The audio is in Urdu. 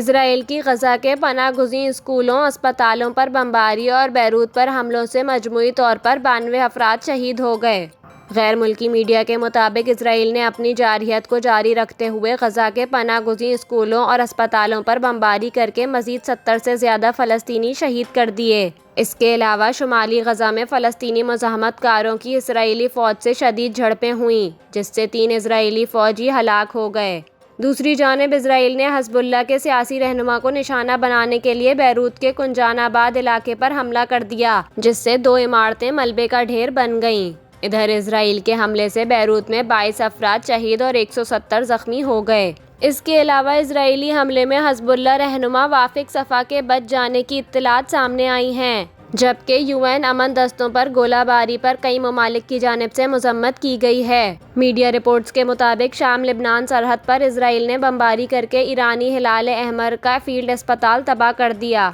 اسرائیل کی غزہ کے پناہ گزین اسکولوں، اسپتالوں پر بمباری اور بیروت پر حملوں سے مجموعی طور پر 92 افراد شہید ہو گئے۔ غیر ملکی میڈیا کے مطابق اسرائیل نے اپنی جارحیت کو جاری رکھتے ہوئے غزہ کے پناہ گزین اسکولوں اور اسپتالوں پر بمباری کرکے مزید 70 سے زیادہ فلسطینی شہید کر دیے۔ اس کے علاوہ شمالی غزہ میں فلسطینی مزاحمت کاروں کی اسرائیلی فوج سے شدید جھڑپیں ہوئیں، جس سے 3 اسرائیلی فوجی ہلاک ہو گئے۔ دوسری جانب اسرائیل نے حزب اللہ کے سیاسی رہنما کو نشانہ بنانے کے لیے بیروت کے کنجان آباد علاقے پر حملہ کر دیا، جس سے 2 عمارتیں ملبے کا ڈھیر بن گئیں۔ ادھر اسرائیل کے حملے سے بیروت میں 22 افراد شہید اور 170 زخمی ہو گئے۔ اس کے علاوہ اسرائیلی حملے میں حزب اللہ رہنما وافق صفا کے بچ جانے کی اطلاعات سامنے آئی ہیں، جبکہ UN امن دستوں پر گولہ باری پر کئی ممالک کی جانب سے مذمت کی گئی ہے۔ میڈیا رپورٹس کے مطابق شام لبنان سرحد پر اسرائیل نے بمباری کرکے ایرانی ہلال احمر کا فیلڈ اسپتال تباہ کر دیا۔